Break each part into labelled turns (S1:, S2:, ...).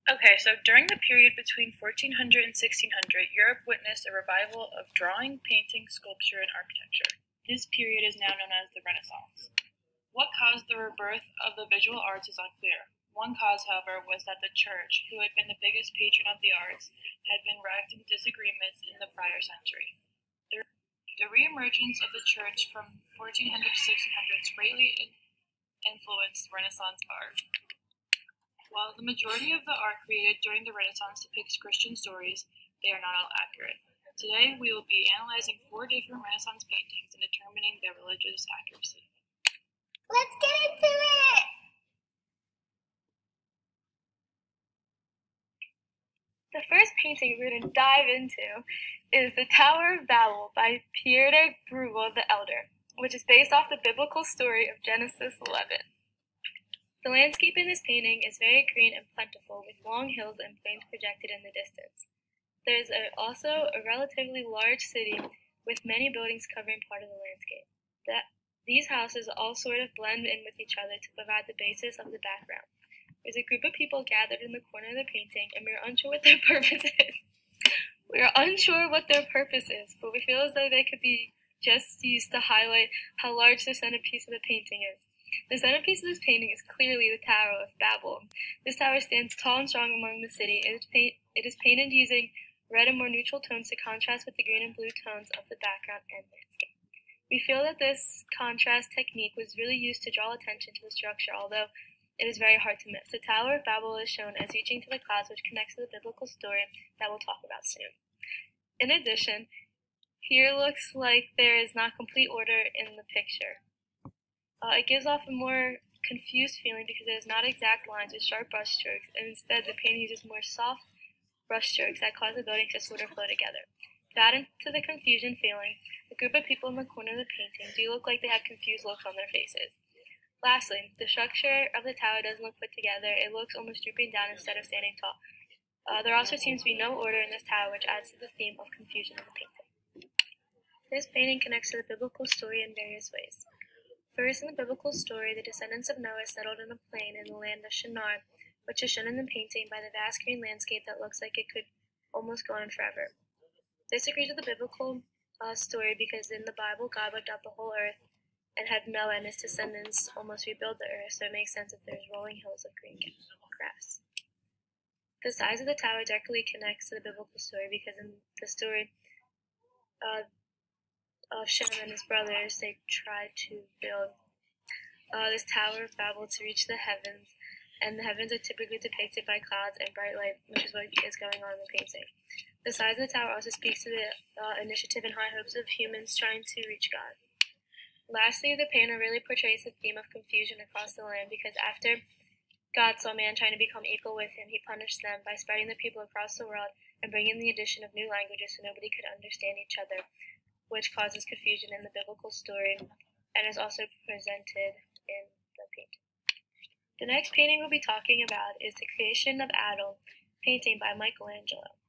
S1: Okay, so during the period between 1400 and 1600, Europe witnessed a revival of drawing, painting, sculpture, and architecture. This period is now known as the Renaissance. What caused the rebirth of the visual arts is unclear. One cause, however, was that the Church, who had been the biggest patron of the arts, had been racked in disagreements in the prior century. The reemergence of the Church from 1400 to 1600s greatly influenced Renaissance art. While the majority of the art created during the Renaissance depicts Christian stories, they are not all accurate. Today, we will be analyzing 4 different Renaissance paintings and determining their religious accuracy.
S2: Let's get into it! The first painting we're going to dive into is The Tower of Babel by Pieter Bruegel the Elder, which is based off the biblical story of Genesis 11. The landscape in this painting is very green and plentiful, with long hills and plains projected in the distance. There is also a relatively large city with many buildings covering part of the landscape. These houses all sort of blend in with each other to provide the basis of the background. There's a group of people gathered in the corner of the painting, and we're unsure what their purpose is. But we feel as though they could be just used to highlight how large the centerpiece of the painting is. The centerpiece of this painting is clearly the Tower of Babel. This tower stands tall and strong among the city. It is painted using red and more neutral tones to contrast with the green and blue tones of the background and landscape. We feel that this contrast technique was really used to draw attention to the structure, although it is very hard to miss. The Tower of Babel is shown as reaching to the clouds, which connects to the biblical story that we'll talk about soon. In addition, here looks like there is not complete order in the picture. It gives off a more confused feeling because it is not exact lines with sharp brush strokes, and instead the painting uses more soft brush strokes that cause the building to sort of flow together. To add into the confusion feeling, the group of people in the corner of the painting do look like they have confused looks on their faces. Lastly, the structure of the tower doesn't look put together. It looks almost drooping down instead of standing tall. There also seems to be no order in this tower, which adds to the theme of confusion in the painting. This painting connects to the biblical story in various ways. First, in the biblical story, the descendants of Noah settled in a plain in the land of Shinar, which is shown in the painting by the vast green landscape that looks like it could almost go on forever. This agrees with the biblical story because in the Bible, God wiped out the whole earth and had Noah and his descendants almost rebuild the earth, so it makes sense that there's rolling hills of green grass. The size of the tower directly connects to the biblical story because in the story of Shem and his brothers, they tried to build this Tower of Babel to reach the heavens, and the heavens are typically depicted by clouds and bright light, which is what is going on in the painting. The size of the tower also speaks to the initiative and high hopes of humans trying to reach God. Lastly, the painter really portrays the theme of confusion across the land because after God saw man trying to become equal with him, he punished them by spreading the people across the world and bringing the addition of new languages so nobody could understand each other, which causes confusion in the biblical story and is also presented in the painting. The next painting we'll be talking about is The Creation of Adam, painting by Michelangelo.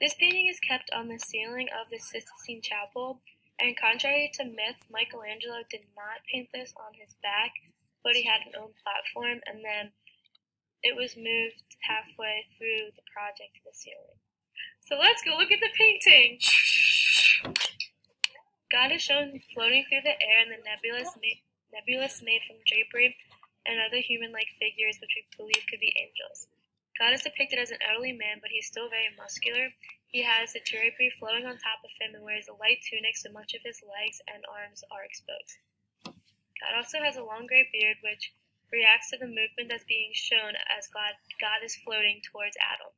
S2: This painting is kept on the ceiling of the Sistine Chapel, and contrary to myth, Michelangelo did not paint this on his back, but he had an own platform, and then it was moved halfway through the project to the ceiling. So let's go look at the painting! God is shown floating through the air in the nebulous made from drapery and other human-like figures which we believe could be angels. God is depicted as an elderly man, but he is still very muscular. He has the drapery flowing on top of him and wears a light tunic, so much of his legs and arms are exposed. God also has a long gray beard which reacts to the movement that's being shown as God is floating towards Adam.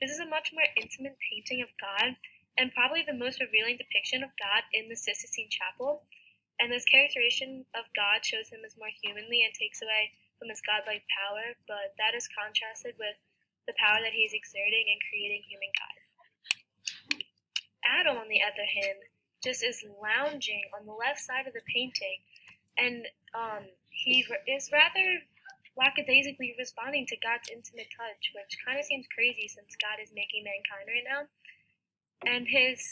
S2: This is a much more intimate painting of God, and probably the most revealing depiction of God in the Sistine Chapel, and this characterization of God shows him as more humanly and takes away from his godlike power, but that is contrasted with the power that he is exerting in creating humankind. Adam, on the other hand, just is lounging on the left side of the painting, and he is rather lackadaisically responding to God's intimate touch, which kind of seems crazy since God is making mankind right now. And his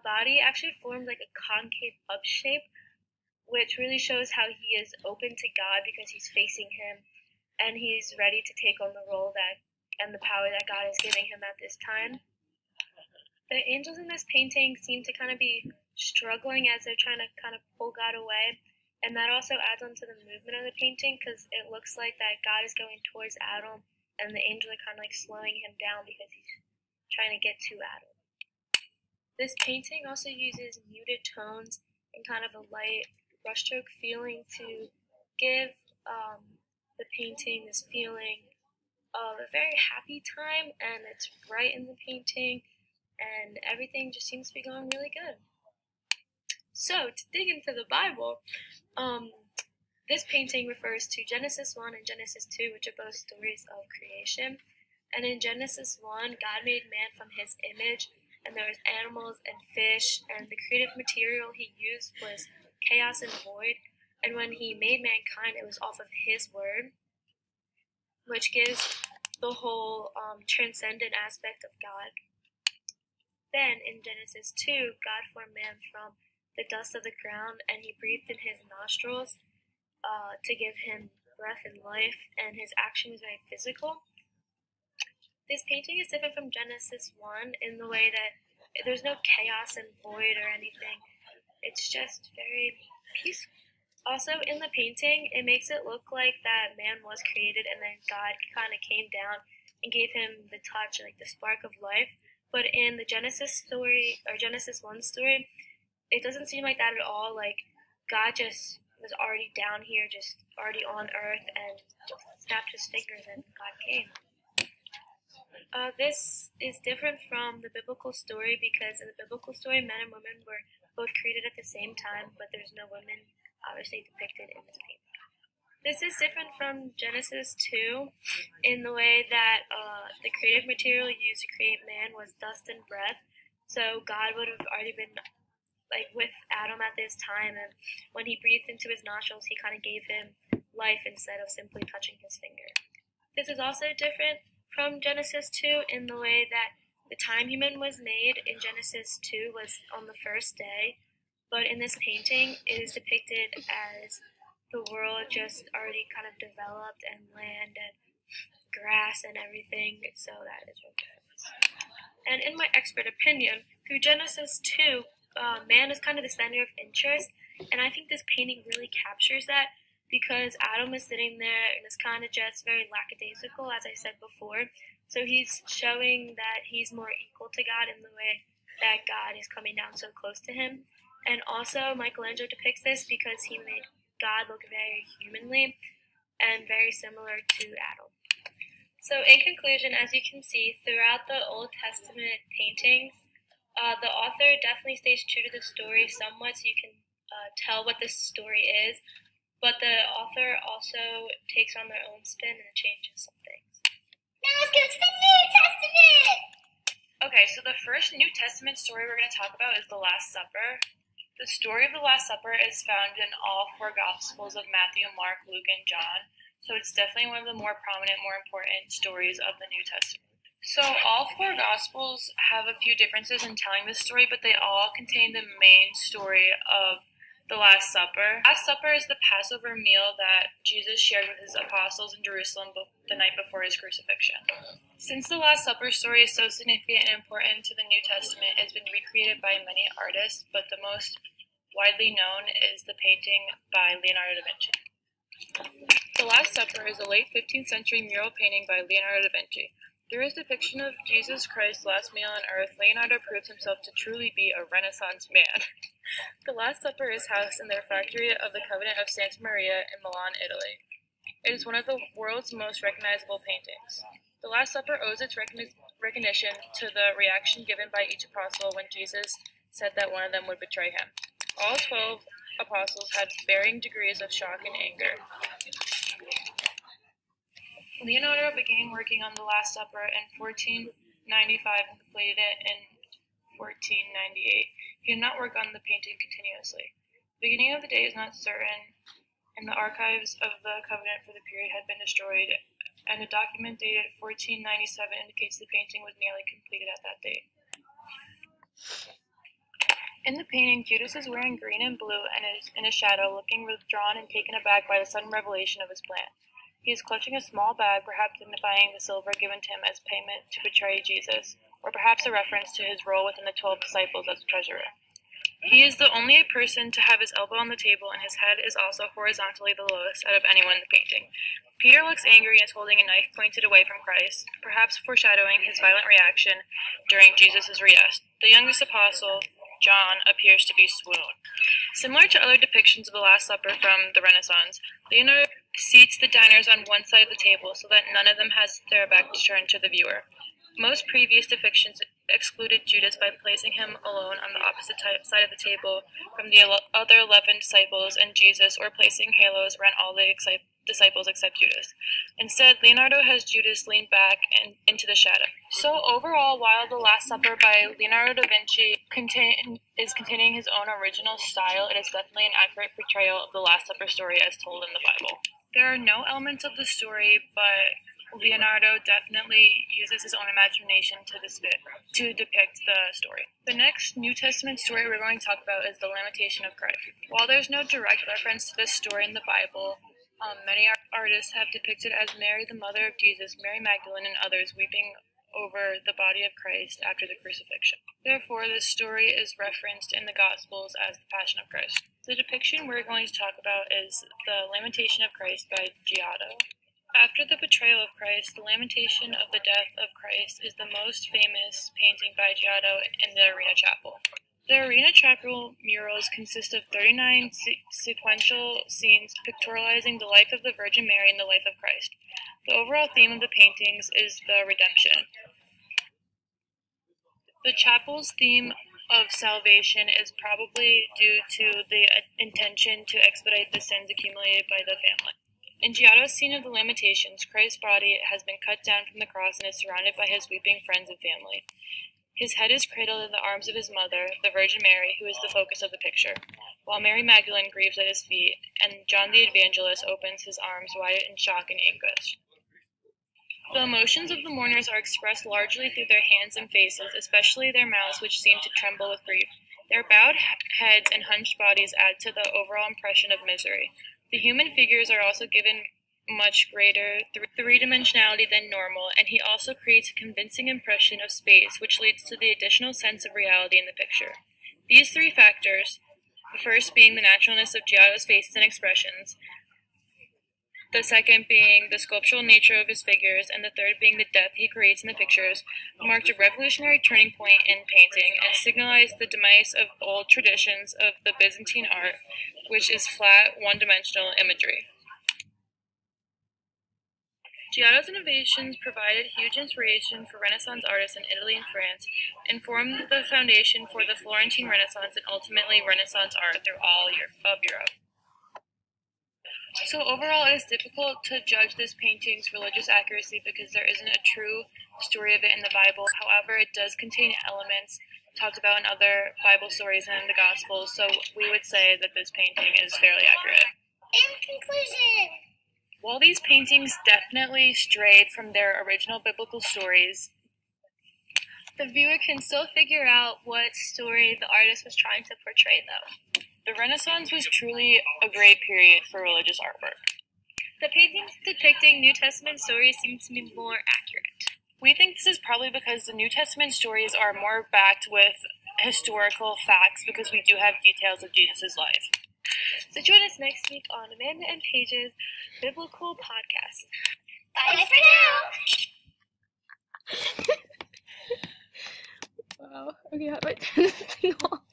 S2: body actually forms like a concave up shape, which really shows how he is open to God because he's facing him and he's ready to take on the role that and the power that God is giving him at this time. The angels in this painting seem to kind of be struggling as they're trying to kind of pull God away, and that also adds on to the movement of the painting because it looks like that God is going towards Adam, and the angels are kind of like slowing him down because he's trying to get to Adam. This painting also uses muted tones and kind of a light brushstroke feeling to give the painting this feeling of a very happy time, and it's bright in the painting, and everything just seems to be going really good. So, to dig into the Bible, this painting refers to Genesis 1 and Genesis 2, which are both stories of creation. And in Genesis 1, God made man from his image, and there was animals and fish, and the creative material he used was chaos and void. And when he made mankind, it was off of his word, which gives the whole transcendent aspect of God. Then in Genesis 2, God formed man from the dust of the ground, and he breathed in his nostrils to give him breath and life, and his action was very physical. This painting is different from Genesis 1 in the way that there's no chaos and void or anything. It's just very peaceful. Also, in the painting, it makes it look like that man was created and then God kind of came down and gave him the touch, like the spark of life. But in the Genesis story, or Genesis 1 story, it doesn't seem like that at all. Like, God just was already down here, just already on earth, and just snapped his fingers and God came. This is different from the biblical story because in the biblical story, men and women were both created at the same time, but there's no women obviously depicted in this painting. This is different from Genesis 2 in the way that the creative material used to create man was dust and breath. So God would have already been like with Adam at this time, and when he breathed into his nostrils, he kind of gave him life instead of simply touching his finger. This is also different from Genesis 2 in the way that the time human was made in Genesis 2 was on the first day, but in this painting it is depicted as the world just already kind of developed, and land and grass and everything, so that is what difference. And in my expert opinion, through Genesis 2, man is kind of the center of interest, and I think this painting really captures that because Adam is sitting there and is kind of just very lackadaisical, as I said before. So he's showing that he's more equal to God in the way that God is coming down so close to him. And also, Michelangelo depicts this because he made God look very humanly and very similar to Adam. So in conclusion, as you can see, throughout the Old Testament paintings, the author definitely stays true to the story somewhat, so you can tell what this story is, but the author also takes on their own spin and changes some things.
S3: Now let's go to the New Testament!
S1: Okay, so the first New Testament story we're going to talk about is the Last Supper. The story of the Last Supper is found in all four Gospels of Matthew, Mark, Luke, and John, so it's definitely one of the more prominent, more important stories of the New Testament. So all four Gospels have a few differences in telling this story, but they all contain the main story of the Last Supper. Last Supper is the Passover meal that Jesus shared with his apostles in Jerusalem the night before his crucifixion. Since the Last Supper story is so significant and important to the New Testament, it's been recreated by many artists, but the most widely known is the painting by Leonardo da Vinci. The Last Supper is a late 15th century mural painting by Leonardo da Vinci. Through his depiction of Jesus Christ's last meal on earth, Leonardo proves himself to truly be a Renaissance man. The Last Supper is housed in the refectory of the Convent of Santa Maria in Milan, Italy. It is one of the world's most recognizable paintings. The Last Supper owes its recognition to the reaction given by each apostle when Jesus said that one of them would betray him. All 12 apostles had varying degrees of shock and anger. Leonardo began working on the Last Supper in 1495 and completed it in 1498. He did not work on the painting continuously. The beginning of the date is not certain, and the archives of the Covenant for the period had been destroyed, and a document dated 1497 indicates the painting was nearly completed at that date. In the painting, Judas is wearing green and blue and is in a shadow, looking withdrawn and taken aback by the sudden revelation of his plan. He is clutching a small bag, perhaps signifying the silver given to him as payment to betray Jesus, or perhaps a reference to his role within the 12 disciples as treasurer. He is the only person to have his elbow on the table, and his head is also horizontally the lowest out of anyone in the painting. Peter looks angry and is holding a knife pointed away from Christ, perhaps foreshadowing his violent reaction during Jesus' arrest. The youngest apostle, John, appears to be swooned. Similar to other depictions of the Last Supper from the Renaissance, Leonardo seats the diners on one side of the table so that none of them has their back turned to the viewer. Most previous depictions excluded Judas by placing him alone on the opposite side of the table from the other 11 disciples and Jesus, or placing halos around all the disciples except Judas. Instead, Leonardo has Judas lean back and into the shadow. So overall, while The Last Supper by Leonardo da Vinci is containing his own original style, it is definitely an accurate portrayal of the Last Supper story as told in the Bible. There are no elements of the story, but Leonardo definitely uses his own imagination to depict the story. The next New Testament story we're going to talk about is the Lamentation of Christ. While there's no direct reference to this story in the Bible, many artists have depicted as Mary, the mother of Jesus, Mary Magdalene, and others weeping over the body of Christ after the crucifixion. Therefore, this story is referenced in the Gospels as the Passion of Christ. The depiction we're going to talk about is the Lamentation of Christ by Giotto. After the betrayal of Christ, the Lamentation of the Death of Christ is the most famous painting by Giotto in the Arena Chapel. The Arena Chapel murals consist of 39 sequential scenes pictorializing the life of the Virgin Mary and the life of Christ. The overall theme of the paintings is the redemption. The chapel's theme of salvation is probably due to the intention to expedite the sins accumulated by the family. In Giotto's scene of the Lamentations, Christ's body has been cut down from the cross and is surrounded by his weeping friends and family. His head is cradled in the arms of his mother, the Virgin Mary, who is the focus of the picture, while Mary Magdalene grieves at his feet, and John the Evangelist opens his arms wide in shock and anguish. The emotions of the mourners are expressed largely through their hands and faces, especially their mouths, which seem to tremble with grief. Their bowed heads and hunched bodies add to the overall impression of misery. The human figures are also given much greater three-dimensionality than normal, and he also creates a convincing impression of space, which leads to the additional sense of reality in the picture. These three factors, the first being the naturalness of Giotto's faces and expressions, the second being the sculptural nature of his figures, and the third being the depth he creates in the pictures, marked a revolutionary turning point in painting and signalized the demise of old traditions of the Byzantine art, which is flat, one-dimensional imagery. Giotto's innovations provided huge inspiration for Renaissance artists in Italy and France, and formed the foundation for the Florentine Renaissance and ultimately Renaissance art through all of Europe. So overall, it is difficult to judge this painting's religious accuracy because there isn't a true story of it in the Bible. However, it does contain elements talked about in other Bible stories and in the Gospels, so we would say that this painting is fairly accurate.
S3: In conclusion,
S1: While these paintings definitely strayed from their original biblical stories,
S2: The viewer can still figure out what story the artist was trying to portray, though.
S1: the Renaissance was truly a great period for religious artwork.
S2: The paintings depicting New Testament stories seem to be more accurate.
S1: We think this is probably because the New Testament stories are more backed with historical facts because we do have details of Jesus' life.
S2: So join us next week on Amanda and Paige's Biblical Podcast.
S3: bye for now.
S2: Wow. Okay, how do I turn this thing off?